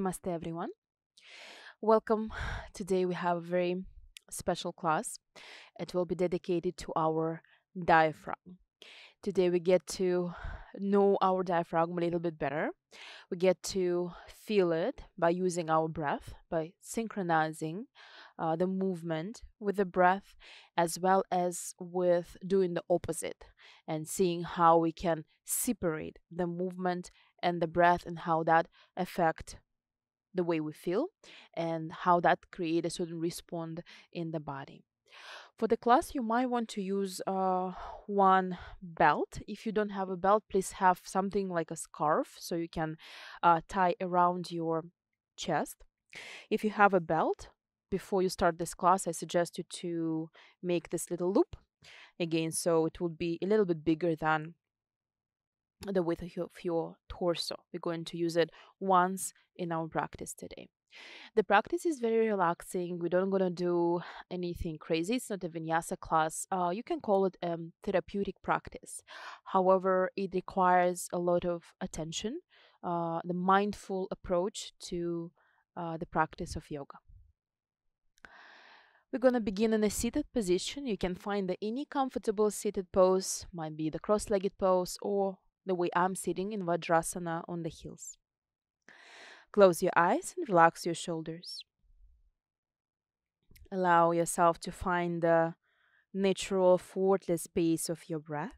Namaste, everyone. Welcome. Today we have a very special class. It will be dedicated to our diaphragm. Today we get to know our diaphragm a little bit better. We get to feel it by using our breath, by synchronizing the movement with the breath, as well as with doing the opposite and seeing how we can separate the movement and the breath and how that affect the way we feel and how that create a certain response in the body. For the class, you might want to use one belt. If you don't have a belt, please have something like a scarf so you can tie around your chest. If you have a belt, before you start this class, I suggest you to make this little loop again, so it will be a little bit bigger than the width of your torso. We're going to use it once in our practice today. The practice is very relaxing. We don't gonna do anything crazy. It's not a vinyasa class. You can call it therapeutic practice. However, it requires a lot of attention, the mindful approach to the practice of yoga. We're gonna begin in a seated position. You can find any comfortable seated pose, might be the cross-legged pose or the way I'm sitting in Vajrasana on the heels. Close your eyes and relax your shoulders. Allow yourself to find the natural, effortless pace of your breath.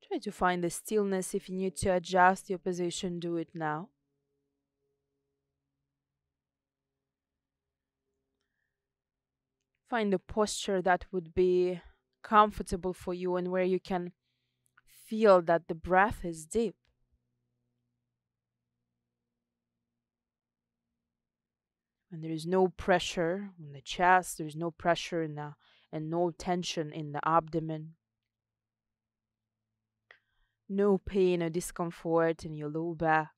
Try to find the stillness. If you need to adjust your position, do it now. Find a posture that would be comfortable for you and where you can feel that the breath is deep. And there is no pressure on the chest, there's no pressure in the and no tension in the abdomen. No pain or discomfort in your low back.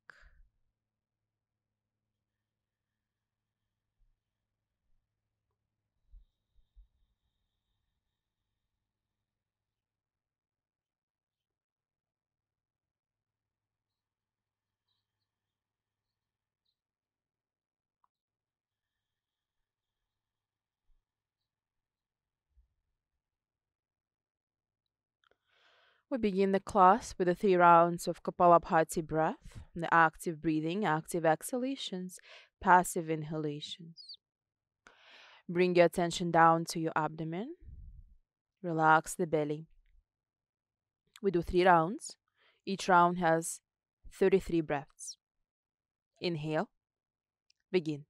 We begin the class with the 3 rounds of Kapalabhati breath, the active breathing, active exhalations, passive inhalations. Bring your attention down to your abdomen. Relax the belly. We do 3 rounds. Each round has 33 breaths. Inhale. Begin.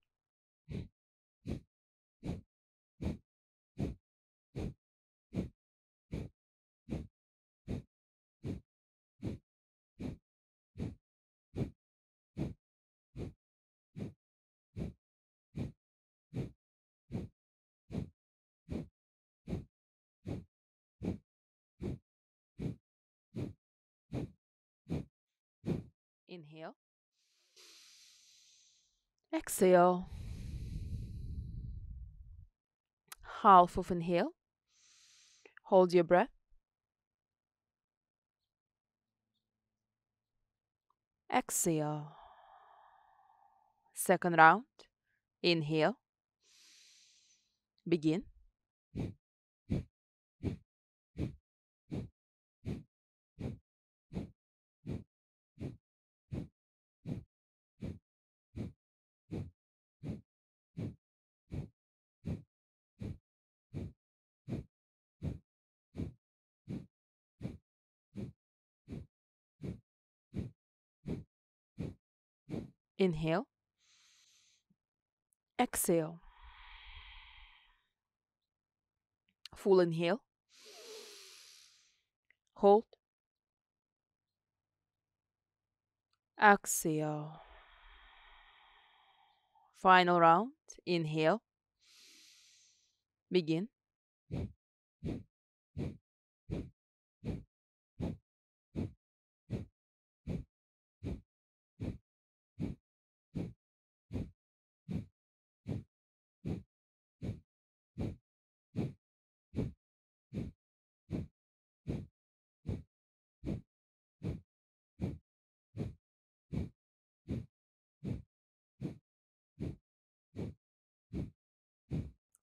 Inhale. Exhale. Half of inhale. Hold your breath. Exhale. Second round. Inhale. Begin. Inhale. Exhale. Full inhale. Hold. Exhale. Final round. Inhale. Begin.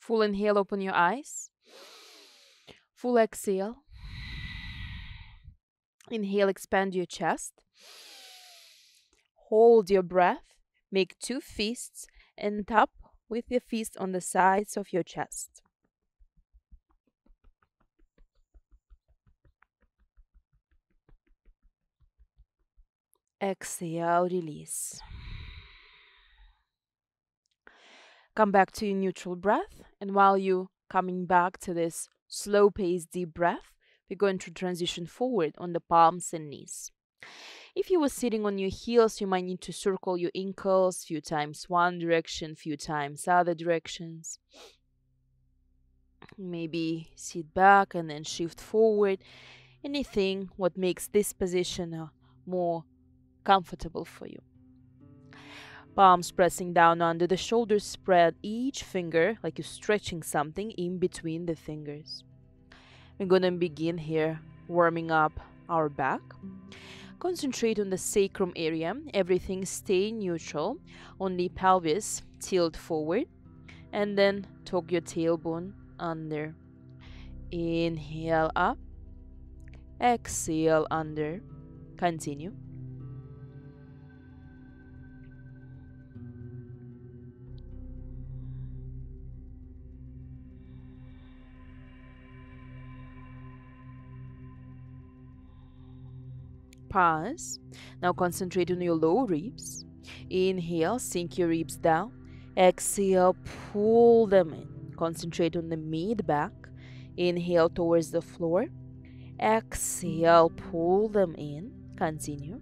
Full inhale, open your eyes. Full exhale. Inhale, expand your chest. Hold your breath. Make 2 fists and tap with your fist on the sides of your chest. Exhale, release. Come back to your neutral breath, and while you coming back to this slow paced deep breath, we're going to transition forward on the palms and knees. If you were sitting on your heels, you might need to circle your ankles few times one direction, few times other directions. Maybe sit back and then shift forward. Anything what makes this position more comfortable for you. Palms pressing down under the shoulders, spread each finger like you're stretching something in between the fingers. We're gonna begin here warming up our back. Concentrate on the sacrum area. Everything stay neutral. Only pelvis tilt forward. And then tuck your tailbone under. Inhale up. Exhale under. Continue. Pause. Now concentrate on your low ribs. Inhale, sink your ribs down. Exhale, pull them in. Concentrate on the mid back. Inhale towards the floor. Exhale, pull them in. Continue.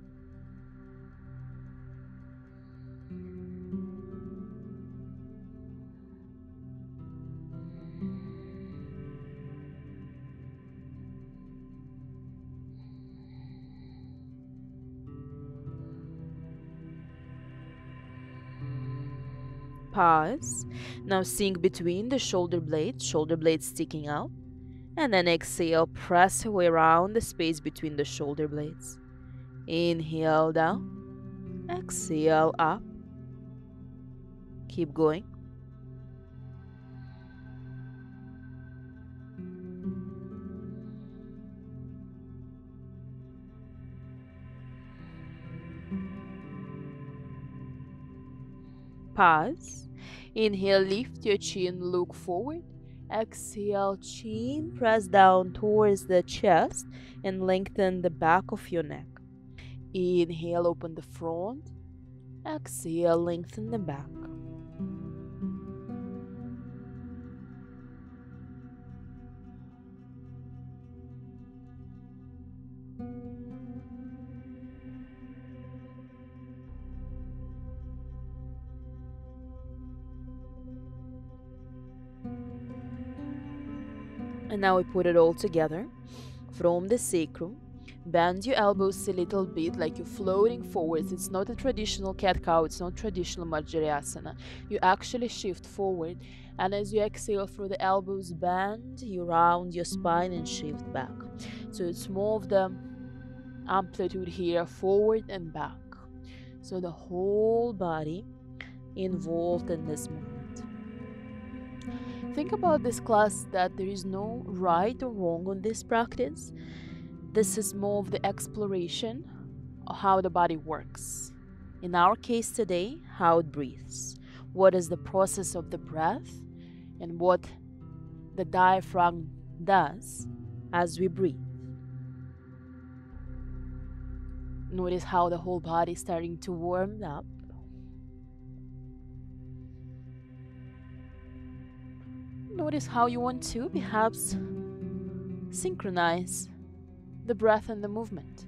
Pause. Now sink between the shoulder blades sticking out. And then exhale, press away around the space between the shoulder blades. Inhale down. Exhale up. Keep going. Pause. Inhale, lift your chin, look forward. Exhale, chin, press down towards the chest and lengthen the back of your neck. Inhale, open the front. Exhale, lengthen the back. And now we put it all together. From the sacrum, bend your elbows a little bit like you're floating forwards. It's not a traditional cat-cow, it's not traditional Majjariasana. You actually shift forward, and as you exhale through the elbows, bend, you round your spine and shift back. So it's more of the amplitude here, forward and back. So the whole body involved in this movement. Think about this class that there is no right or wrong on this practice. This is more of the exploration of how the body works. In our case today, how it breathes. What is the process of the breath and what the diaphragm does as we breathe. Notice how the whole body is starting to warm up. Notice how you want to perhaps synchronize the breath and the movement.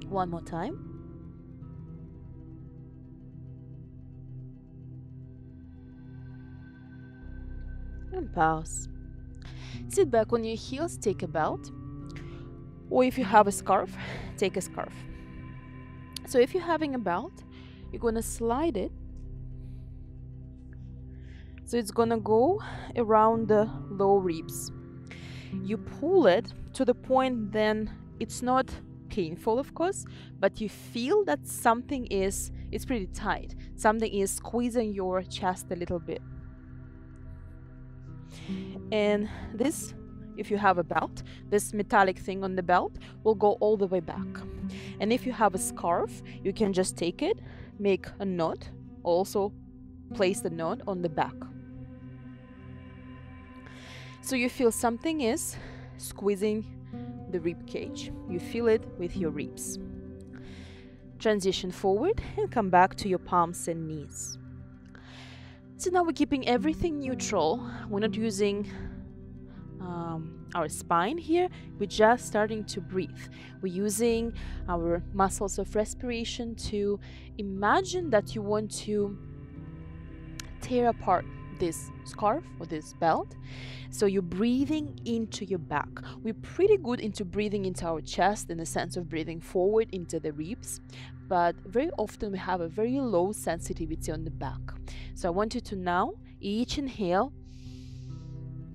One more time. And pause. Sit back on your heels, take a belt. Or if you have a scarf, take a scarf. So if you're having a belt, you're going to slide it. So it's going to go around the low ribs. You pull it to the point then it's not painful, of course, but you feel that something is, it's pretty tight. Something is squeezing your chest a little bit. And this, if you have a belt, this metallic thing on the belt will go all the way back. And if you have a scarf, you can just take it, make a knot, also place the knot on the back. So you feel something is squeezing the rib cage. You feel it with your ribs. Transition forward and come back to your palms and knees. So now we're keeping everything neutral. We're not using our spine here. We're just starting to breathe. We're using our muscles of respiration to imagine that you want to tear apart this scarf or this belt. So you're breathing into your back. We're pretty good into breathing into our chest in the sense of breathing forward into the ribs, but very often we have a very low sensitivity on the back. So I want you to now, each inhale,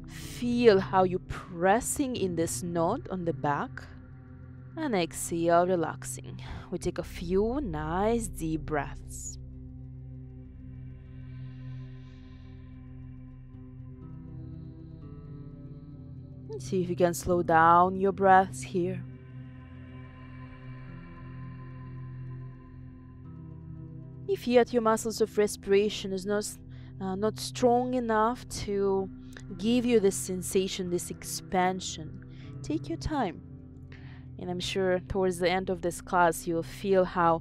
feel how you're pressing in this knot on the back, and exhale, relaxing. We take a few nice deep breaths. See if you can slow down your breaths here. If yet your muscles of respiration is not strong enough to give you this sensation, this expansion, take your time. And I'm sure towards the end of this class, you'll feel how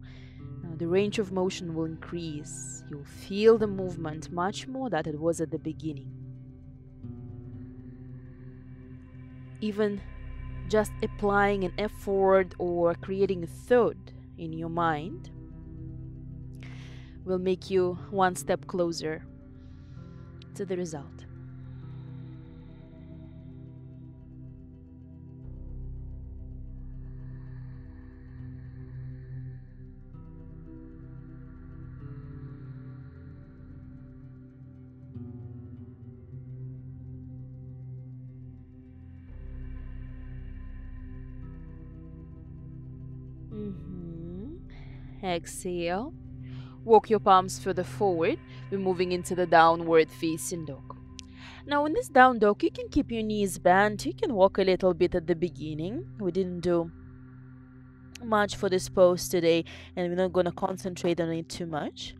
the range of motion will increase. You'll feel the movement much more than it was at the beginning. Even just applying an effort or creating a thought in your mind will make you one step closer to the result. Exhale. Walk your palms further forward. We're moving into the downward facing dog. Now in this down dog, you can keep your knees bent. You can walk a little bit at the beginning. We didn't do much for this pose today, and we're not going to concentrate on it too much.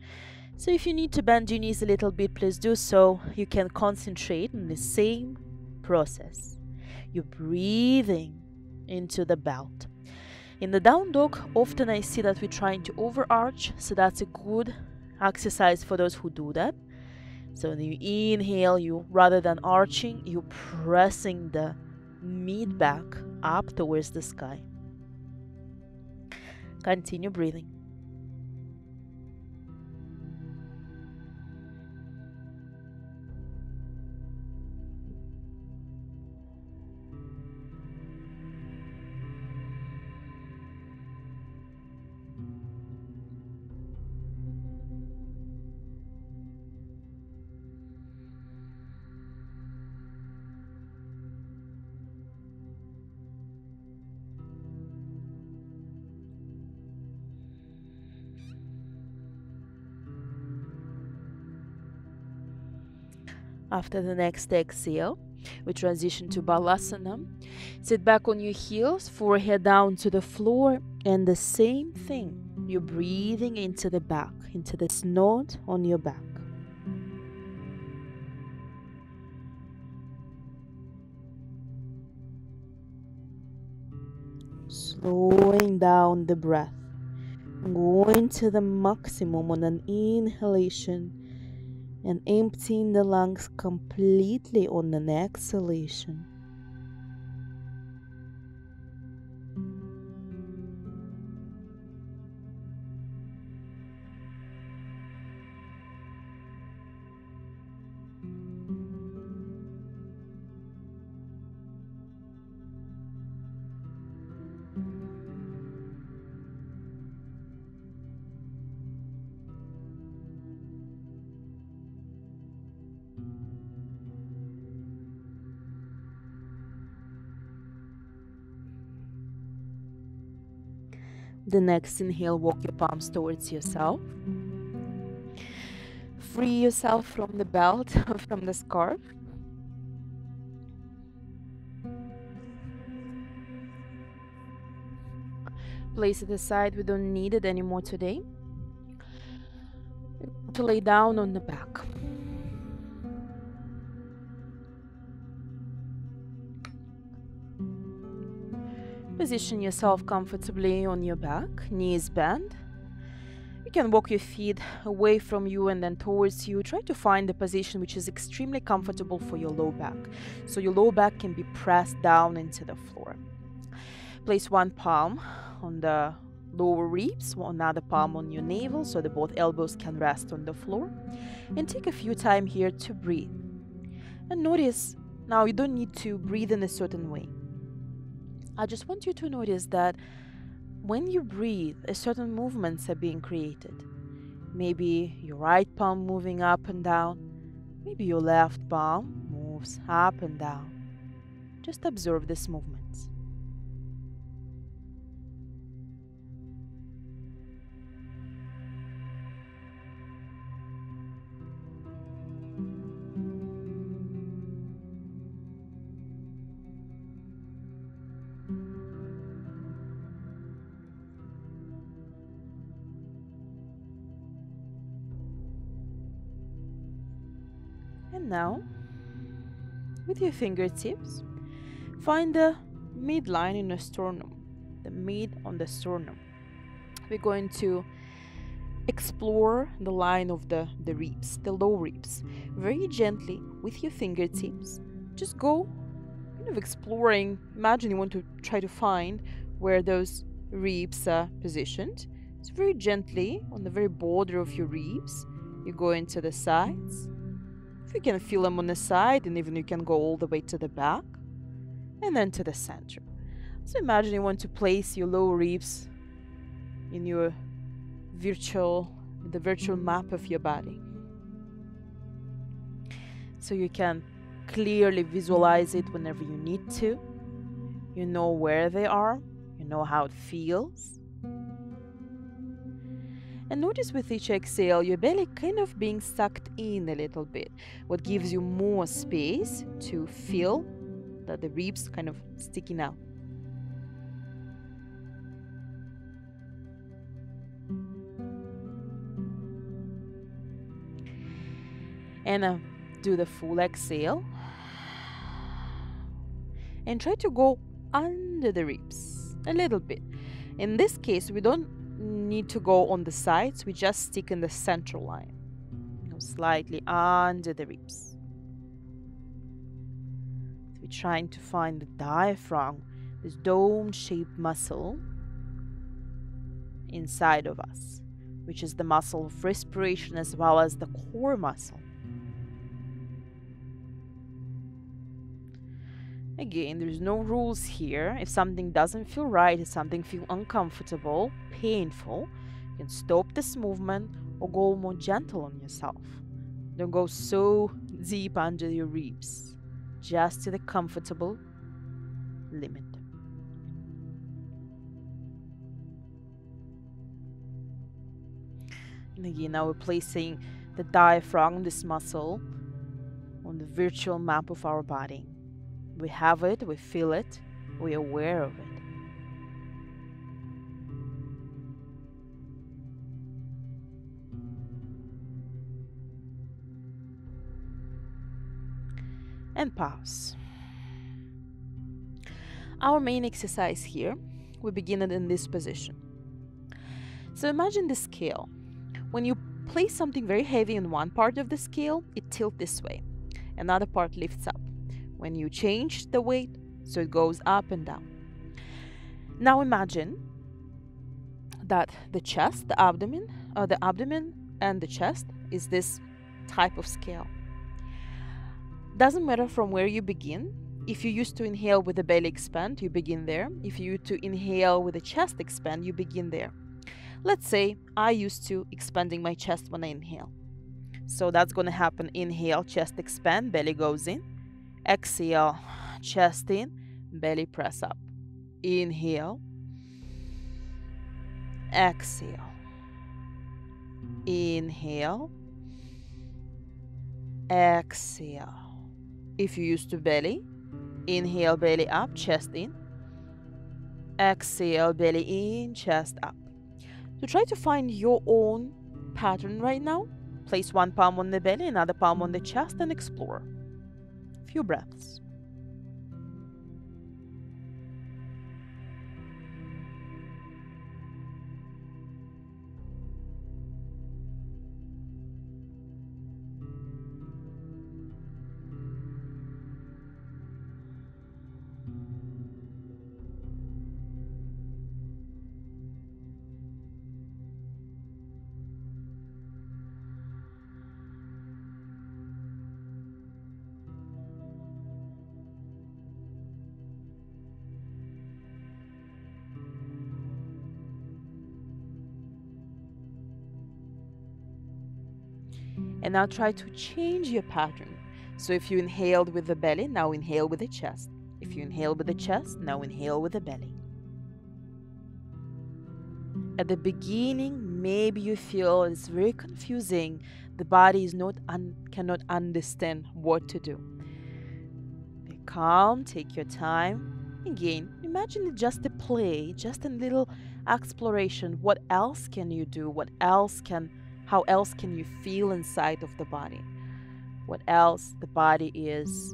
So if you need to bend your knees a little bit, please do so. You can concentrate on the same process. You're breathing into the belt. In the down dog, often I see that we're trying to overarch, so that's a good exercise for those who do that. So when you inhale, you rather than arching, you're pressing the mid back up towards the sky. Continue breathing. After the next exhale, we transition to Balasana. Sit back on your heels, forehead down to the floor, and the same thing. You're breathing into the back, into this knot on your back. Slowing down the breath, going to the maximum on an inhalation and emptying the lungs completely on an exhalation. The next inhale, walk your palms towards yourself. Free yourself from the belt, from the scarf. Place it aside, we don't need it anymore today. To lay down on the back. Position yourself comfortably on your back, knees bent. You can walk your feet away from you and then towards you. Try to find a position which is extremely comfortable for your low back. So your low back can be pressed down into the floor. Place one palm on the lower ribs, another palm on your navel so that both elbows can rest on the floor. And take a few time here to breathe. And notice, now you don't need to breathe in a certain way. I just want you to notice that when you breathe, a certain movements are being created. Maybe your right palm moving up and down. Maybe your left palm moves up and down. Just observe these movements. And now, with your fingertips, find the midline in the sternum, the mid on the sternum. We're going to explore the line of the ribs, the low ribs. Very gently, with your fingertips, just go kind of exploring. Imagine you want to try to find where those ribs are positioned. So very gently, on the very border of your ribs, you go into the sides. If you can feel them on the side, and even you can go all the way to the back, and then to the center. So imagine you want to place your lower ribs in the virtual map of your body. So you can clearly visualize it whenever you need to. You know where they are, you know how it feels. And notice with each exhale, your belly kind of being sucked in a little bit, what gives you more space to feel that the ribs kind of sticking out. And do the full exhale. And try to go under the ribs a little bit. In this case, we don't need to go on the sides, we just stick in the central line, slightly under the ribs. So we're trying to find the diaphragm, this dome-shaped muscle inside of us, which is the muscle of respiration as well as the core muscle. Again, there's no rules here. If something doesn't feel right, if something feels uncomfortable, painful, you can stop this movement or go more gentle on yourself. Don't go so deep under your ribs, just to the comfortable limit. And again, now we're placing the diaphragm, this muscle, on the virtual map of our body. We have it, we feel it, we're aware of it. And pause. Our main exercise here, we begin it in this position. So imagine the scale. When you place something very heavy in one part of the scale, it tilts this way. Another part lifts up. When you change the weight, so it goes up and down. Now imagine that the chest, the abdomen and the chest is this type of scale. Doesn't matter from where you begin. If you used to inhale with the belly expand, you begin there. If you used to inhale with the chest expand, you begin there. Let's say I used to expanding my chest when I inhale. So that's going to happen. Inhale, chest expand, belly goes in. Exhale, chest in, belly press up. Inhale. Exhale. Inhale. Exhale. If you used to belly, inhale, belly up, chest in. Exhale, belly in, chest up. So try to find your own pattern right now. Place one palm on the belly, another palm on the chest, and explore. Few breaths. And now try to change your pattern. So if you inhaled with the belly, now inhale with the chest. If you inhale with the chest, now inhale with the belly. At the beginning, maybe you feel it's very confusing. The body is cannot understand what to do. Be calm, take your time. Again, imagine it just a play, just a little exploration. What else can you do? How else can you feel inside of the body? What else the body is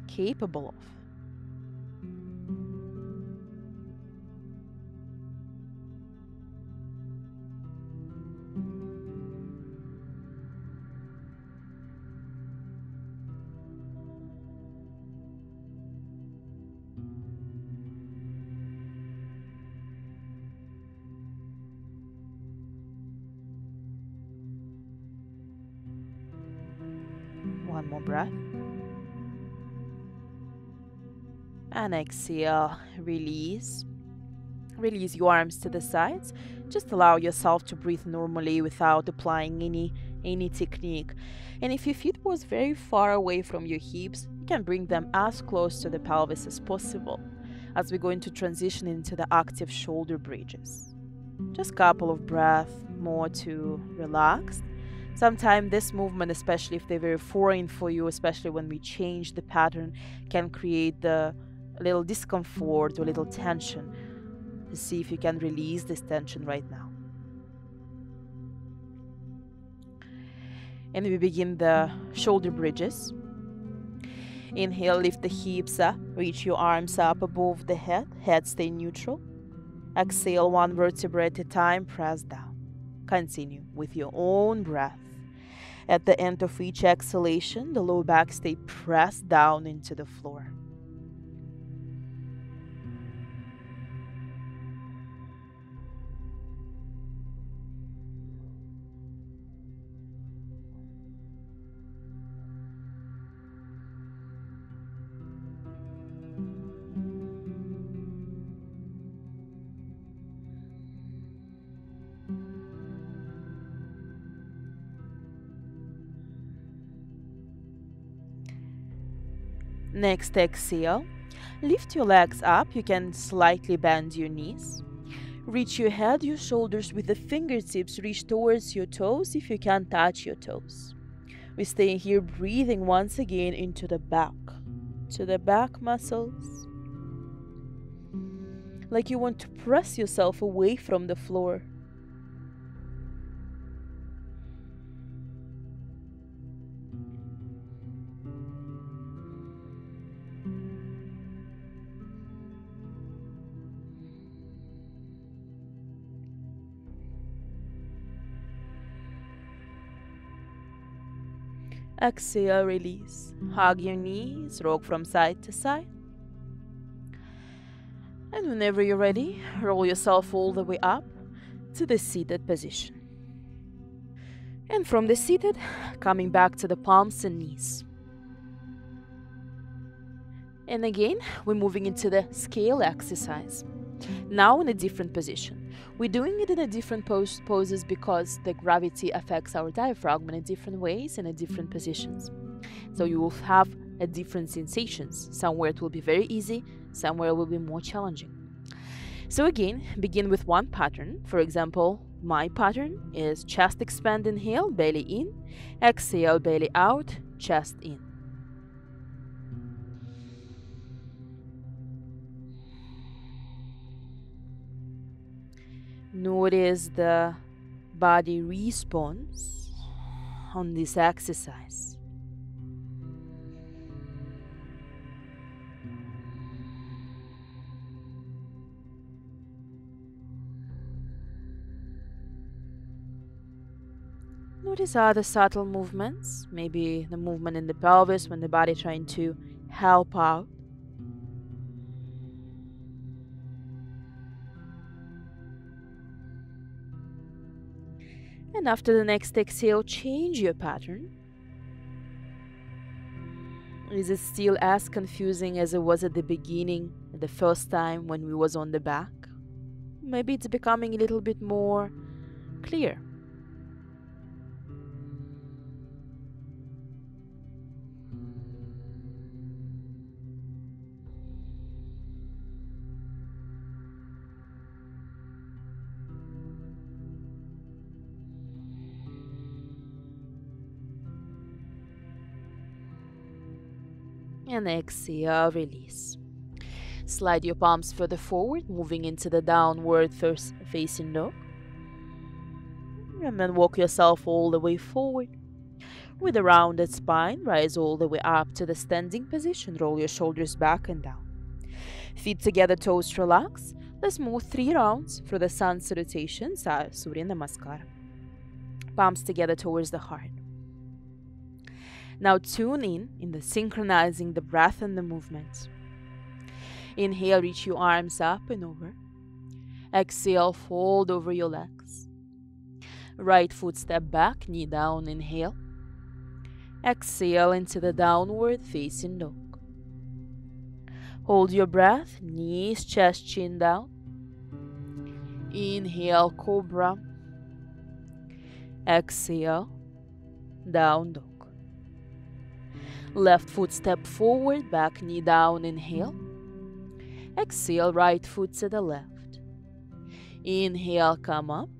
capable of. One more breath. And exhale, release. Release your arms to the sides. Just allow yourself to breathe normally without applying any technique. And if your feet was very far away from your hips, you can bring them as close to the pelvis as possible as we're going to transition into the active shoulder bridges. Just a couple of breaths more to relax. Sometimes this movement, especially if they're very foreign for you, especially when we change the pattern, can create a little discomfort or a little tension. To see if you can release this tension right now. And we begin the shoulder bridges. Inhale, lift the hips up, reach your arms up above the head stay neutral. Exhale, one vertebra at a time, press down. Continue with your own breath. At the end of each exhalation, the low back stay pressed down into the floor. Next exhale, lift your legs up. You can slightly bend your knees. Reach your head, your shoulders with the fingertips. Reach towards your toes if you can touch your toes. We stay here breathing once again into the back, to the back muscles. Like you want to press yourself away from the floor. Exhale, release. Hug your knees, rock from side to side. And whenever you're ready, roll yourself all the way up to the seated position. And from the seated, coming back to the palms and knees. And again, we're moving into the scale exercise. Now in a different position. We're doing it in a different poses because the gravity affects our diaphragm in different ways and in different positions. So you will have at different sensations. Somewhere it will be very easy, somewhere it will be more challenging. So again, begin with one pattern. For example, my pattern is chest expand, inhale, belly in, exhale, belly out, chest in. Notice the body response on this exercise. Notice other subtle movements, maybe the movement in the pelvis when the body trying to help out. And after the next exhale, change your pattern. Is it still as confusing as it was at the beginning, the first time when we was on the back? Maybe it's becoming a little bit more clear. And exhale, release. Slide your palms further forward, moving into the downward first facing dog. And then walk yourself all the way forward. With a rounded spine, rise all the way up to the standing position. Roll your shoulders back and down. Feet together, toes relax. Let's move 3 rounds for the sun salutation, Surya Namaskar. Palms together towards the heart. Now tune in the synchronizing the breath and the movements. Inhale, reach your arms up and over. Exhale, fold over your legs. Right foot step back, knee down, inhale. Exhale into the downward facing dog. Hold your breath, knees, chest, chin down. Inhale, cobra. Exhale, down dog. Left foot step forward, back knee down, inhale. Exhale, right foot to the left. Inhale, come up.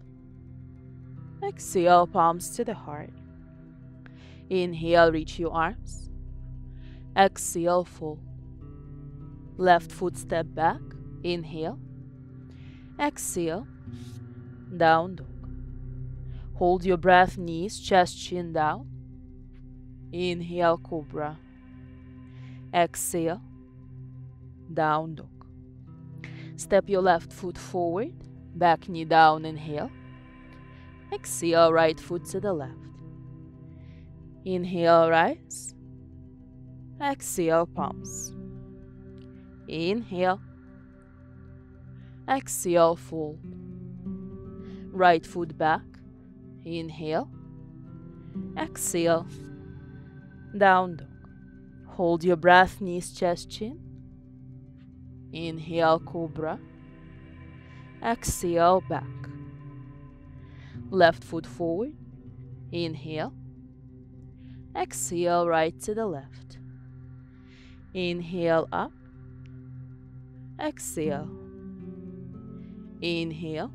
Exhale, palms to the heart. Inhale, reach your arms. Exhale, fold. Left foot step back, inhale. Exhale, down dog. Hold your breath, knees, chest, chin down. Inhale, cobra. Exhale, down dog. Step your left foot forward, back knee down, inhale. Exhale, right foot to the left. Inhale, rise. Exhale, palms. Inhale. Exhale, fold. Right foot back. Inhale. Exhale, down dog. Hold your breath, knees, chest, chin. Inhale, cobra. Exhale, back. Left foot forward. Inhale. Exhale, right to the left. Inhale, up. Exhale. Inhale.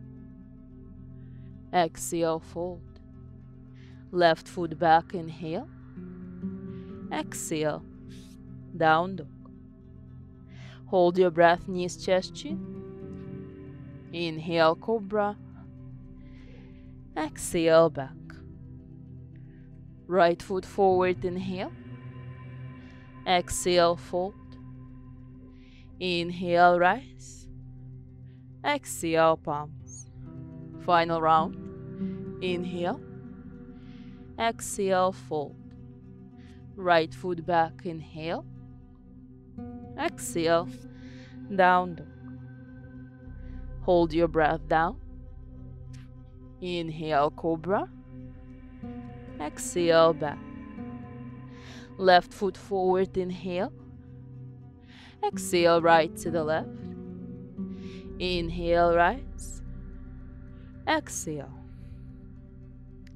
Exhale, fold. Left foot back, inhale. Exhale, down dog. Hold your breath, knees, chest, chin. Inhale, cobra. Exhale, back. Right foot forward, inhale. Exhale, fold. Inhale, rise. Exhale, palms. Final round. Inhale. Exhale, fold. Right foot back, inhale. Exhale, down dog. Hold your breath down. Inhale, cobra. Exhale, back. Left foot forward, inhale. Exhale, right to the left. Inhale, rise. Exhale.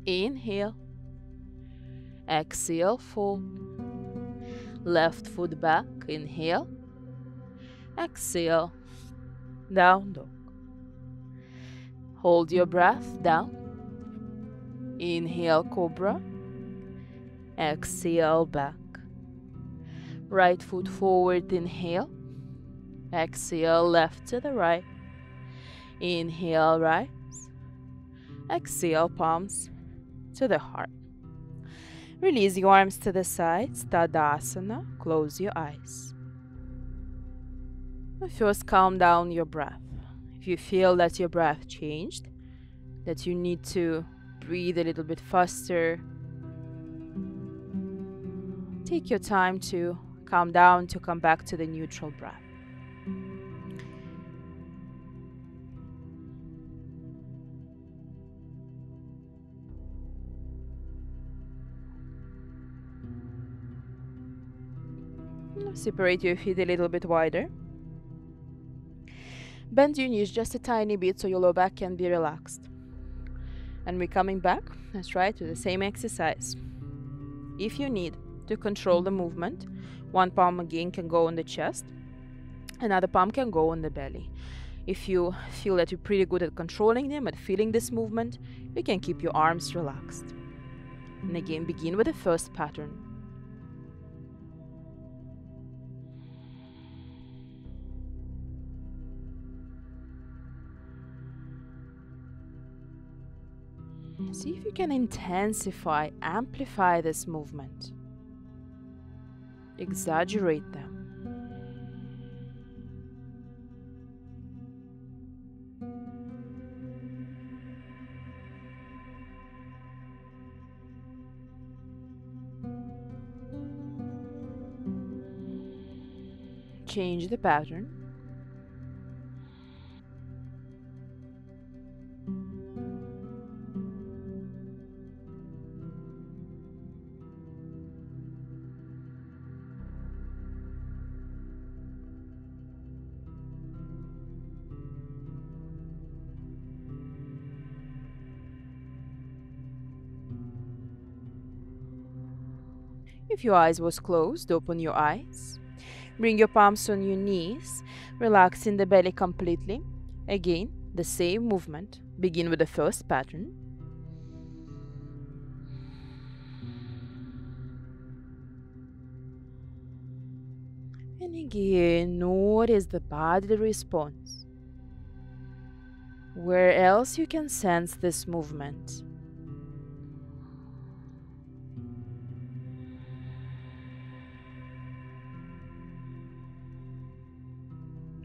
Inhale. Exhale, fold. Left foot back. Inhale. Exhale. Down dog. Hold your breath down. Inhale, cobra. Exhale, back. Right foot forward, inhale. Exhale, left to the right. Inhale, right. Exhale, palms to the heart. Release your arms to the sides, Tadasana. Close your eyes. First, calm down your breath. If you feel that your breath changed, that you need to breathe a little bit faster, take your time to calm down, to come back to the neutral breath. Separate your feet a little bit wider. Bend your knees just a tiny bit so your lower back can be relaxed. And we're coming back, let's try to the same exercise. If you need to control the movement, one palm again can go on the chest, another palm can go on the belly. If you feel that you're pretty good at controlling them, at feeling this movement, you can keep your arms relaxed. And again, begin with the first pattern. See if you can intensify, amplify this movement. Exaggerate them. Change the pattern. If your eyes was closed, open your eyes. Bring your palms on your knees, relaxing the belly completely. Again, the same movement. Begin with the first pattern. And again, notice the body response. Where else you can sense this movement?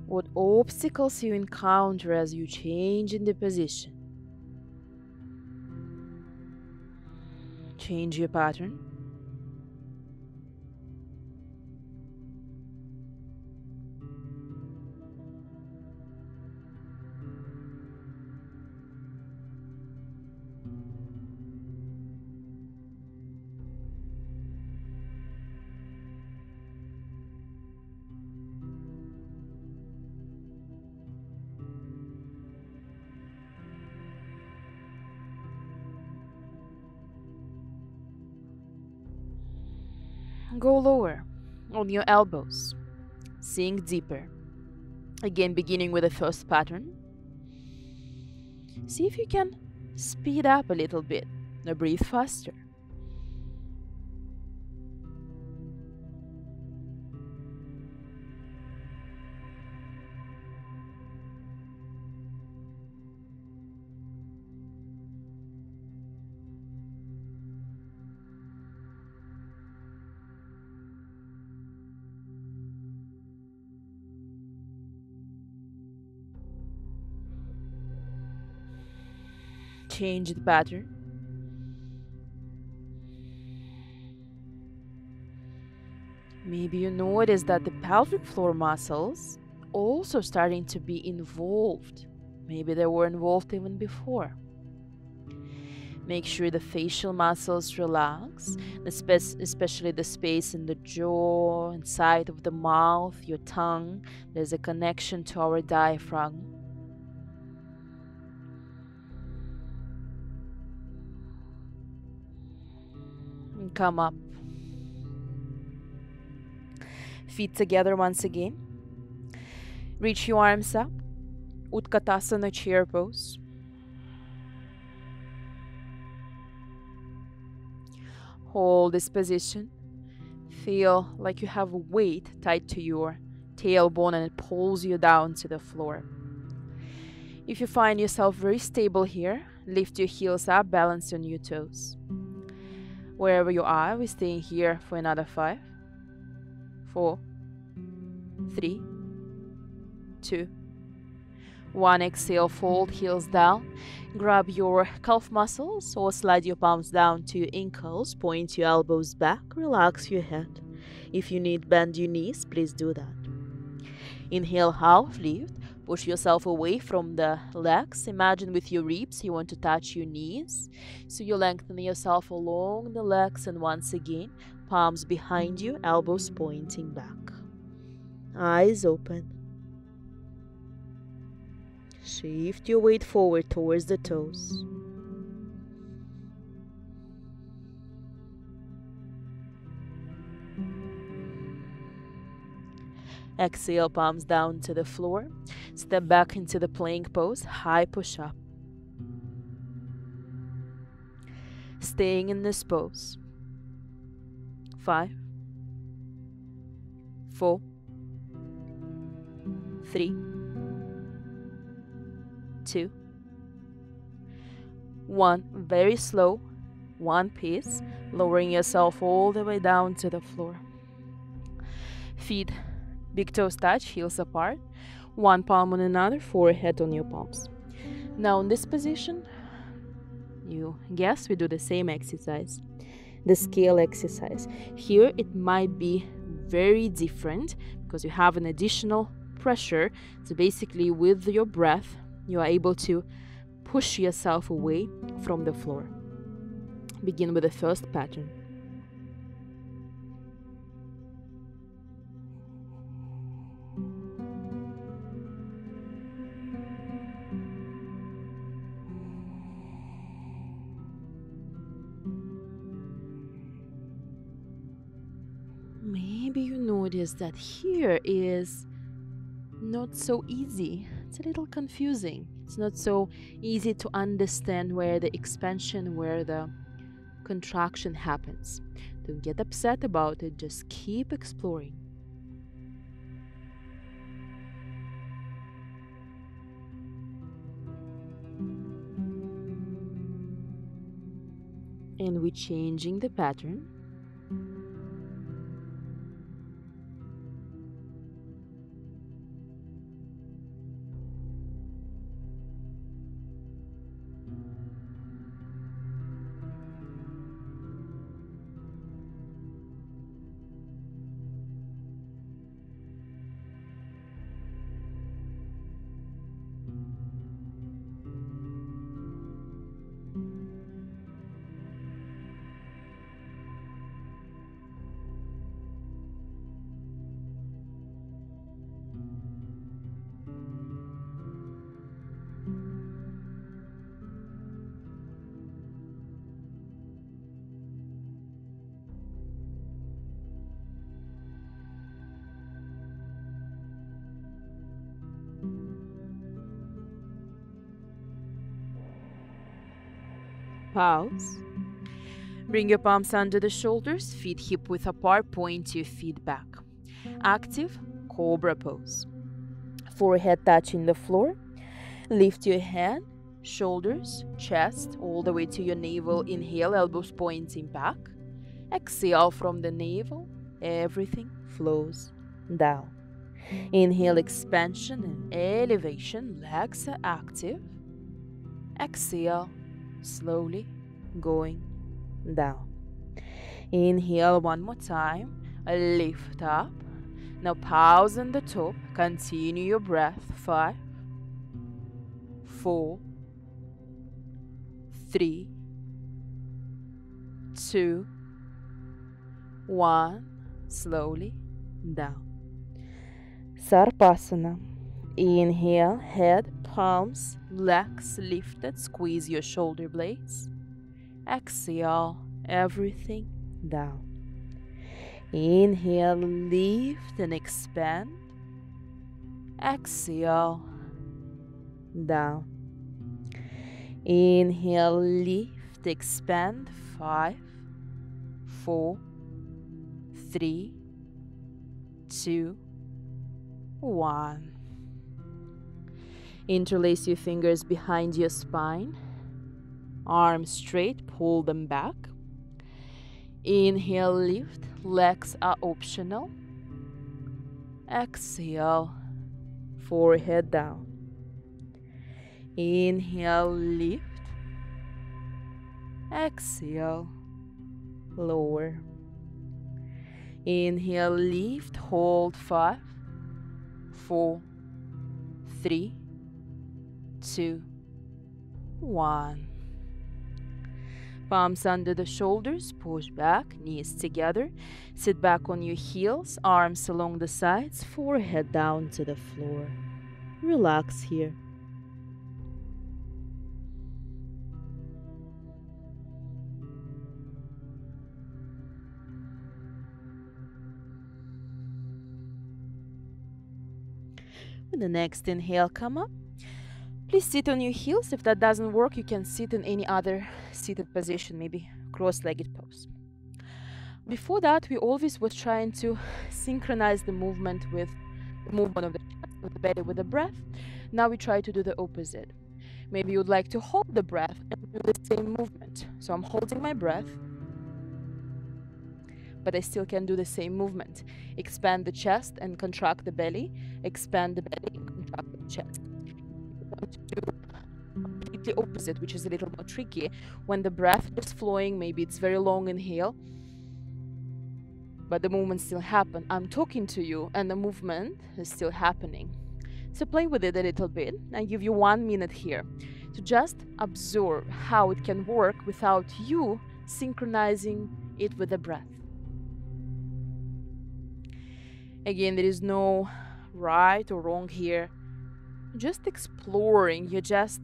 What obstacles you encounter as you change in the position? Change your pattern. Go lower on your elbows. Sink deeper. Again, beginning with the first pattern. See if you can speed up a little bit. Now breathe faster. Change the pattern. Maybe you notice that the pelvic floor muscles also starting to be involved. Maybe they were involved even before. Make sure the facial muscles relax, especially the space in the jaw, inside of the mouth, your tongue. There's a connection to our diaphragm. And come up. Feet together once again. Reach your arms up. Utkatasana chair pose. Hold this position. Feel like you have a weight tied to your tailbone and it pulls you down to the floor. If you find yourself very stable here, lift your heels up, balance on your toes. Wherever you are, we're staying here for another 5, 4, 3, 2, 1. Exhale, fold heels down. Grab your calf muscles or slide your palms down to your ankles. Point your elbows back. Relax your head. If you need, bend your knees. Please do that. Inhale, half lift. Push yourself away from the legs. Imagine with your ribs you want to touch your knees. So you lengthen yourself along the legs, and once again, palms behind you, elbows pointing back. Eyes open. Shift your weight forward towards the toes. Exhale, palms down to the floor. Step back into the plank pose, high push-up. Staying in this pose. 5, 4, 3, 2, 1. Very slow, one piece, lowering yourself all the way down to the floor. Feet, big toes touch, heels apart, one palm on another, forehead on your palms. Now in this position, you guess we do the same exercise, the scale exercise. Here it might be very different because you have an additional pressure. So basically with your breath, you are able to push yourself away from the floor. Begin with the first pattern. Maybe you notice that here is not so easy. It's a little confusing. It's not so easy to understand where the expansion, where the contraction happens. Don't get upset about it, just keep exploring. And we're changing the pattern. Pause. Bring your palms under the shoulders, feet hip width apart, point your feet back. Active cobra pose. Forehead touching the floor. Lift your head, shoulders, chest, all the way to your navel. Inhale, elbows pointing back. Exhale from the navel, everything flows down. Inhale, expansion and elevation, legs are active. Exhale, slowly going down. Inhale one more time, lift up. Now pause on the top, continue your breath. 5, 4, 3, 2, 1. Slowly down. Sarpasana. Inhale, head, palms, legs lifted, squeeze your shoulder blades. Exhale, everything down. Inhale, lift and expand. Exhale, down. Inhale, lift, expand. 5, 4, 3, 2, 1. Interlace your fingers behind your spine. Arms straight, pull them back. Inhale, lift. Legs are optional. Exhale, forehead down. Inhale, lift. Exhale, lower. Inhale, lift, hold. 5, 4, 3, 2, 1. Palms under the shoulders, push back, knees together. Sit back on your heels, arms along the sides, forehead down to the floor. Relax here. With the next inhale, come up. Please sit on your heels. If that doesn't work, you can sit in any other seated position, maybe cross-legged pose. Before that, we always were trying to synchronize the movement with the movement of the chest, of the belly with the breath. Now we try to do the opposite. Maybe you'd like to hold the breath and do the same movement. So I'm holding my breath, but I still can do the same movement. Expand the chest and contract the belly. Expand the belly and contract the chest. To do completely opposite, which is a little more tricky. When the breath is flowing, maybe it's very long inhale, but the movement still happen. I'm talking to you and the movement is still happening. So play with it a little bit. I give you 1 minute here to just observe how it can work without you synchronizing it with the breath. Again, there is no right or wrong here. Just exploring, you're just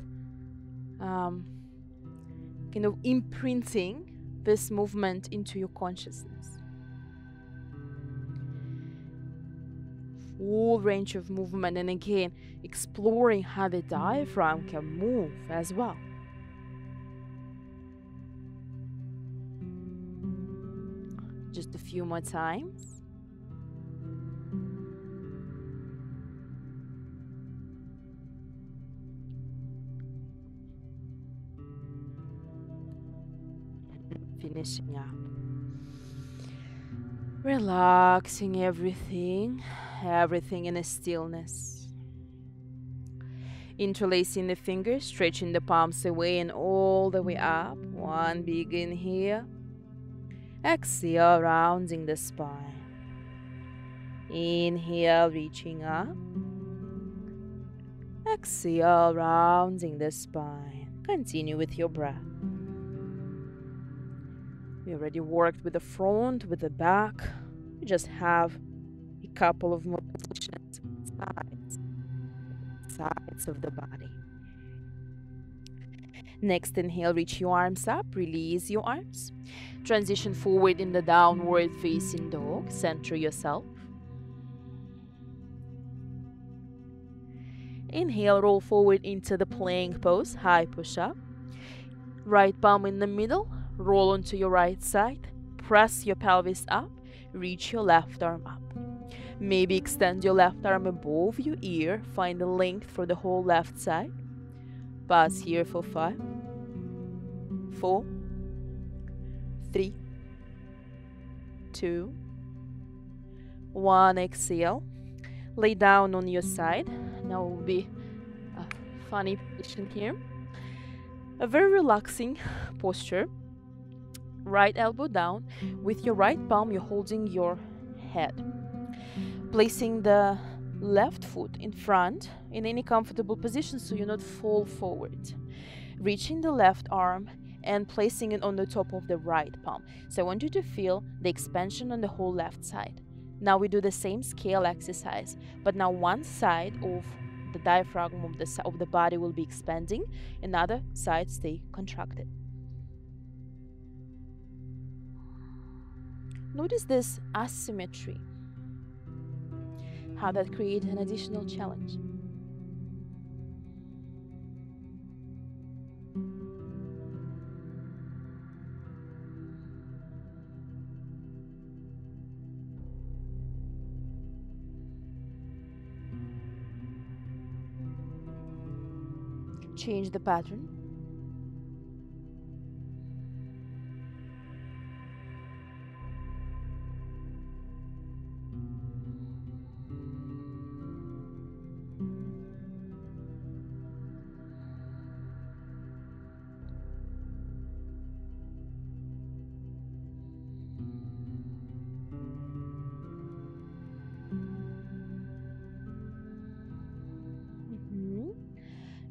kind of imprinting this movement into your consciousness. Full range of movement, and again, exploring how the diaphragm can move as well. Just a few more times. Finishing up. Relaxing everything in a stillness. Interlacing the fingers, stretching the palms away and all the way up. One big inhale. Exhale, rounding the spine. Inhale, reaching up. Exhale, rounding the spine. Continue with your breath. We already worked with the front, with the back. We just have a couple of more positions, sides of the body. Next inhale, reach your arms up, release your arms. Transition forward in the downward facing dog, center yourself. Inhale, roll forward into the plank pose, high push-up. Right palm in the middle. Roll onto your right side, press your pelvis up, reach your left arm up. Maybe extend your left arm above your ear, find the length for the whole left side. Pause here for 5, 4, 3, 2, 1. Exhale. Lay down on your side. Now will be a funny position here. A very relaxing posture. Right elbow down. With your right palm, you're holding your head. Placing the left foot in front in any comfortable position so you not fall forward. Reaching the left arm and placing it on the top of the right palm. So I want you to feel the expansion on the whole left side. Now we do the same scale exercise, but now one side of the diaphragm of the body will be expanding, another side stay contracted. Notice this asymmetry, how that creates an additional challenge. Change the pattern.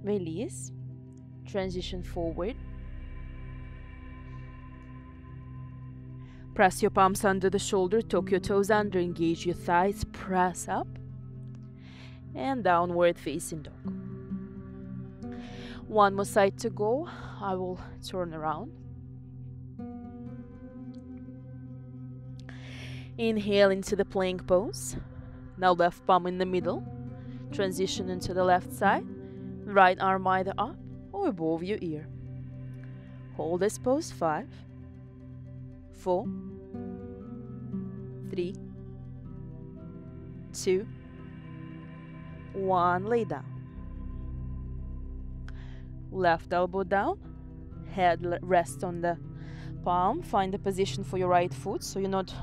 Release. Transition forward. Press your palms under the shoulder, tuck your toes under, engage your thighs, press up. And downward facing dog. One more side to go. I will turn around. Inhale into the plank pose. Now left palm in the middle. Transition into the left side. Right arm either up or above your ear. Hold this pose. 5, 4, 3, 2, 1. Lay down. Left elbow down. Head rests on the palm. Find the position for your right foot so you're not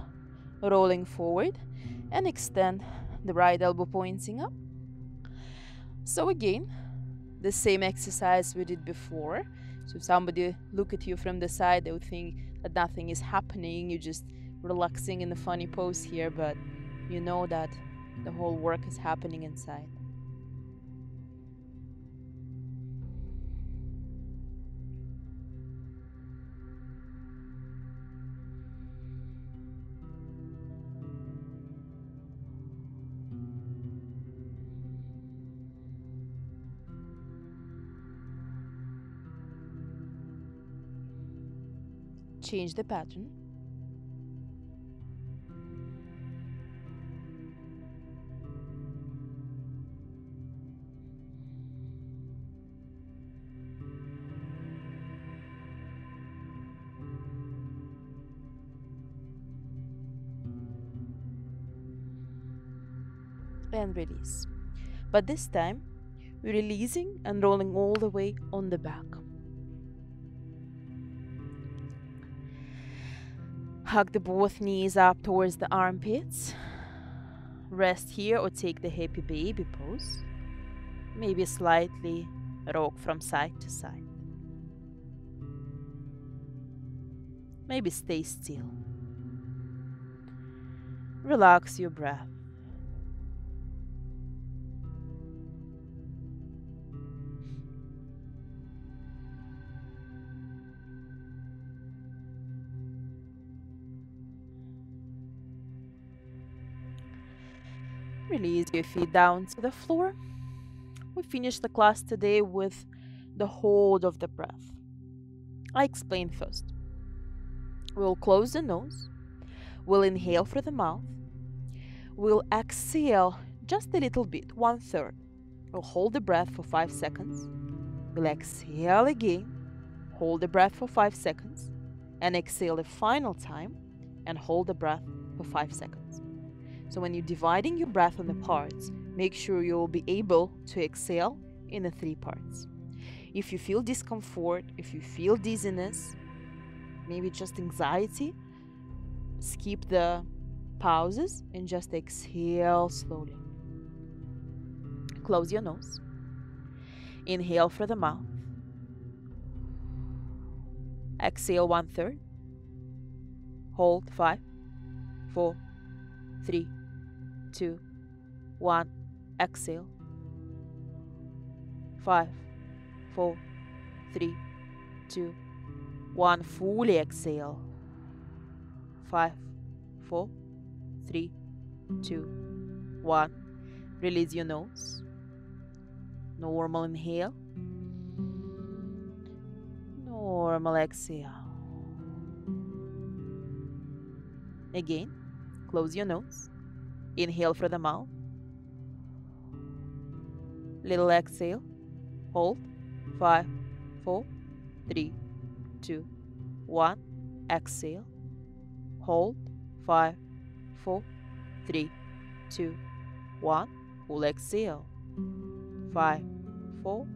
rolling forward. And extend the right elbow pointing up. So again, the same exercise we did before. So if somebody look at you from the side, they would think that nothing is happening. You're just relaxing in a funny pose here, but you know that the whole work is happening inside. Change the pattern. And release. But this time, we're releasing and rolling all the way on the back. Hug the both knees up towards the armpits. Rest here or take the happy baby pose. Maybe slightly rock from side to side. Maybe stay still. Relax your breath. Release your feet down to the floor. We finished the class today with the hold of the breath. I explain first. We'll close the nose. We'll inhale through the mouth. We'll exhale just a little bit, 1/3. We'll hold the breath for 5 seconds. We'll exhale again. Hold the breath for 5 seconds. And exhale a final time. And hold the breath for 5 seconds. So when you're dividing your breath on the parts, make sure you'll be able to exhale in the 3 parts. If you feel discomfort, if you feel dizziness, maybe just anxiety, skip the pauses and just exhale slowly. Close your nose. Inhale through the mouth. Exhale 1/3. Hold 5, 4, 3, 2, 1. Exhale. 5, 4, 3, 2, 1. Fully exhale. 5, 4, 3, 2, 1. Release your nose. Normal inhale. Normal exhale. Again, close your nose. Inhale through the mouth. Little exhale. Hold. 5, 4, 3, 2, 1. Exhale. Hold. 5, 4, 3, 2, 1. Full exhale. 5, 4,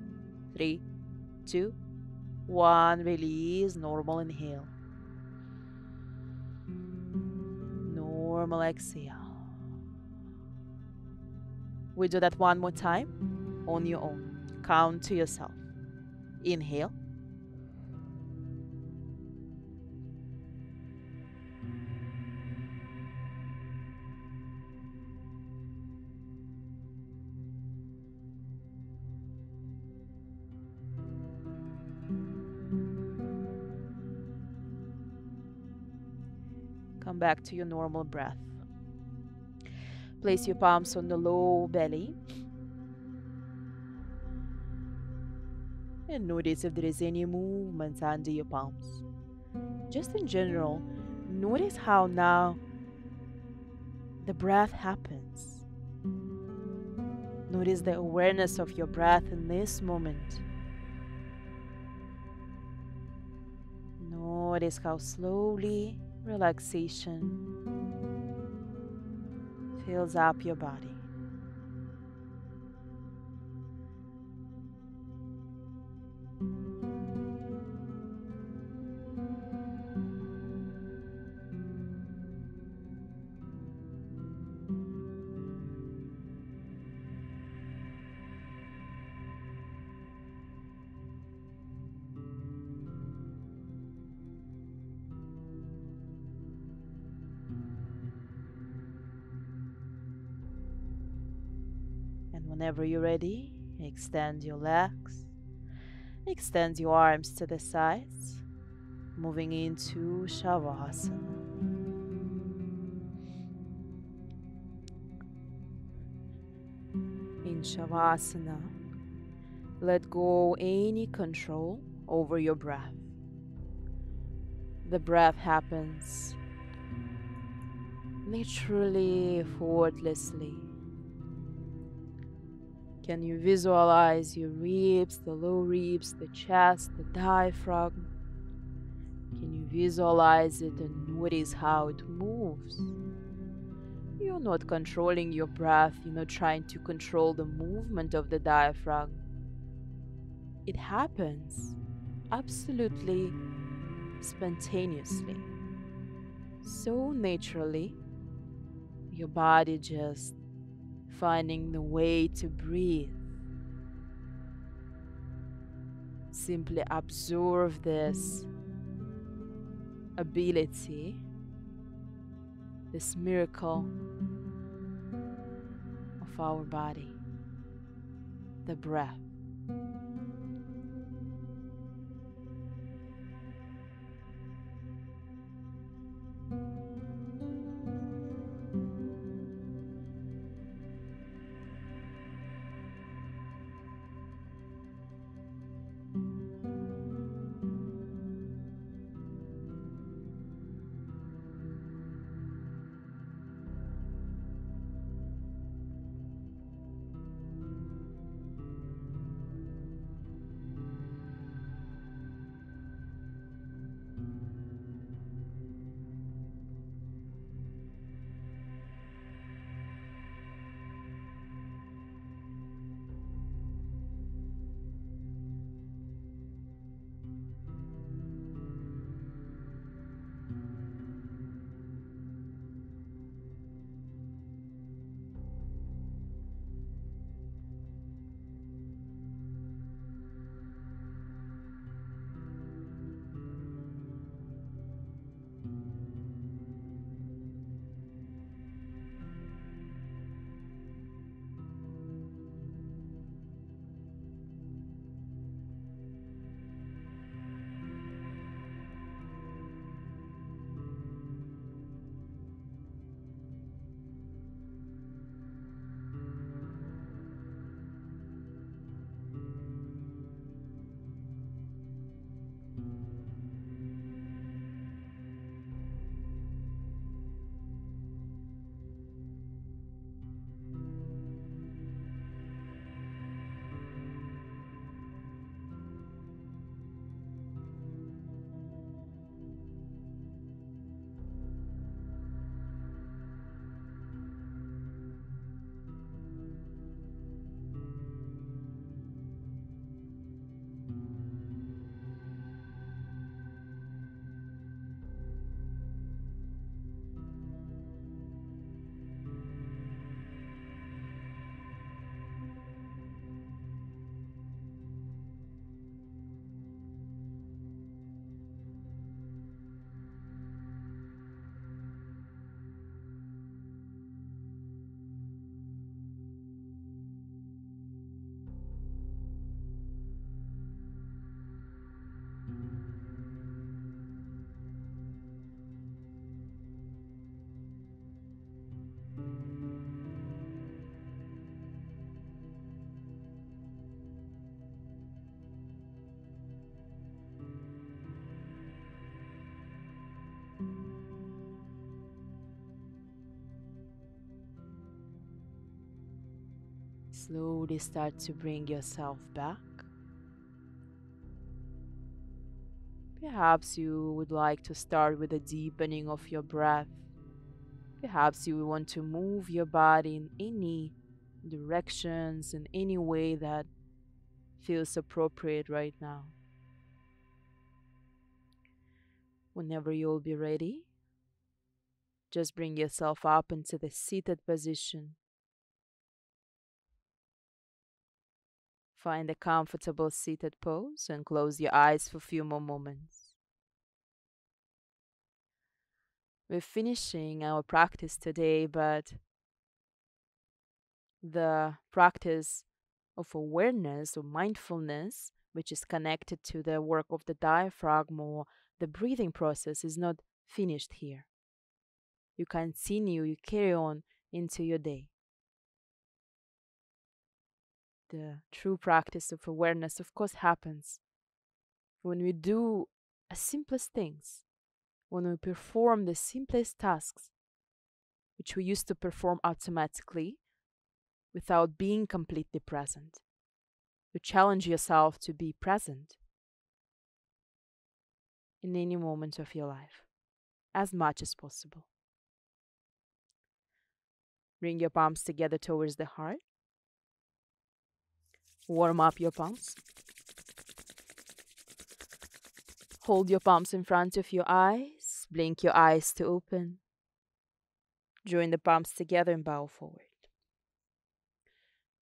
3, 2, 1. Release. Normal inhale. Normal exhale. We do that one more time on your own. Count to yourself. Inhale. Come back to your normal breath. Place your palms on the low belly. And notice if there is any movement under your palms. Just in general, notice how now the breath happens. Notice the awareness of your breath in this moment. Notice how slowly relaxation fills up your body. And whenever you're ready, extend your legs, extend your arms to the sides, moving into Shavasana. In Shavasana, let go any control over your breath. The breath happens naturally, effortlessly. Can you visualize your ribs, the low ribs, the chest, the diaphragm? Can you visualize it and notice how it moves? You're not controlling your breath, you're not trying to control the movement of the diaphragm. It happens absolutely spontaneously. So naturally, your body just finding the way to breathe. Simply absorb this ability, this miracle of our body, the breath. Slowly start to bring yourself back. Perhaps you would like to start with a deepening of your breath. Perhaps you want to move your body in any directions, in any way that feels appropriate right now. Whenever you'll be ready, just bring yourself up into the seated position. Find a comfortable seated pose and close your eyes for a few more moments. We're finishing our practice today, but the practice of awareness or mindfulness, which is connected to the work of the diaphragm or the breathing process, is not finished here. You continue, you carry on into your day. The true practice of awareness, of course, happens when we do the simplest things, when we perform the simplest tasks, which we used to perform automatically without being completely present. You challenge yourself to be present in any moment of your life, as much as possible. Bring your palms together towards the heart. Warm up your palms. Hold your palms in front of your eyes. Blink your eyes to open. Join the palms together and bow forward.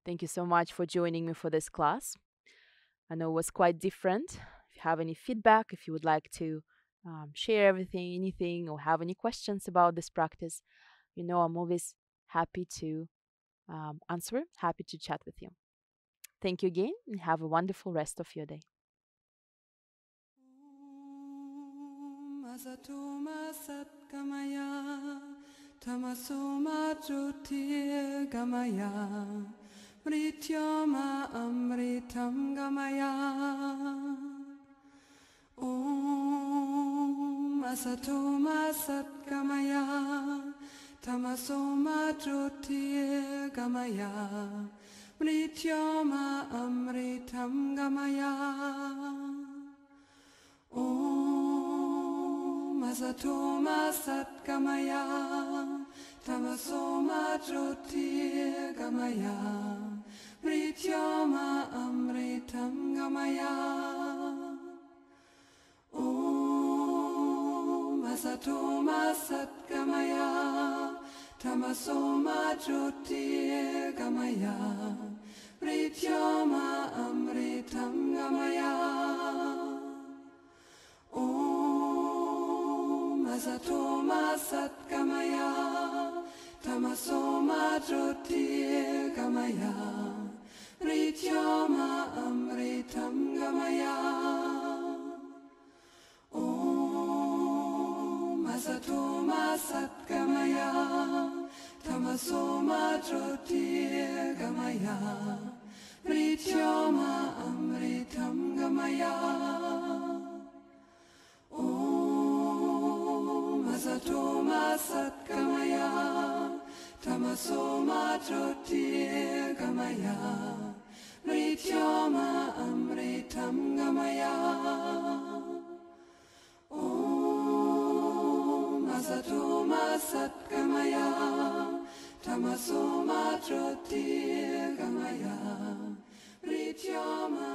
Thank you so much for joining me for this class. I know it was quite different. If you have any feedback, if you would like to share everything, anything, or have any questions about this practice, I'm always happy to answer, happy to chat with you. Thank you again and have a wonderful rest of your day. Asatoma Satgamaya Tamasoma Jyotir Gamaya Mrityoma Amritam Gamaya Om Asatoma Satgamaya Tamasoma Jyotir Gamaya Mrityoma Amritam Gamaya Om Asatoma Satgamaya Tamasoma Jyotir Gamaya Mrityoma Amritam Gamaya Om Asatoma Satgamaya Tamasoma Jyotir Gamaya Mrityoma Amritam Gamaya Om Asatoma Satgamaya Tamasoma Jyotir Gamaya Mrityoma Amritam Gamaya Om Asatoma Satgamaya Tamasoma Jyotir Gamaya Mrityoma Amritam Gamaya Om Asatoma Satgamaya Tamasoma Jyotir Gamaya Mrityoma Amritam Gamaya Om Asatoma Satgamaya Tamasoma Jyotir Gamaya Mrityoma